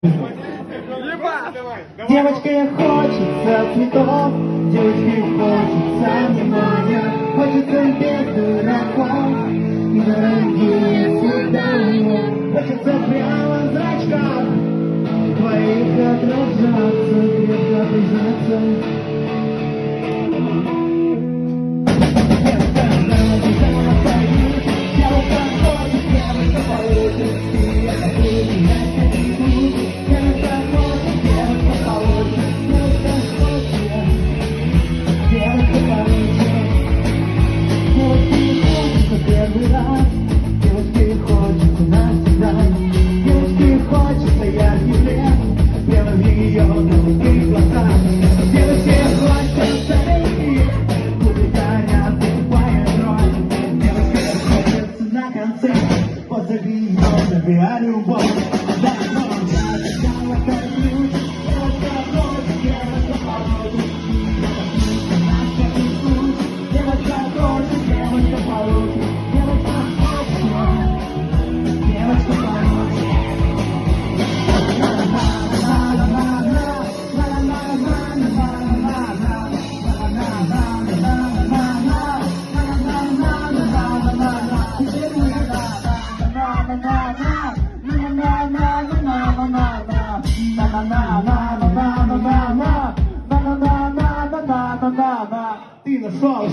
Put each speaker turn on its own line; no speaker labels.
Девочке хочется цветов, девочке хочется внимания, хочется без дураков и дорогие свидания, хочется прямо в зрачках твоих отражаться, крепко прижаться. Позови ее, забирай любовь. Ты нашел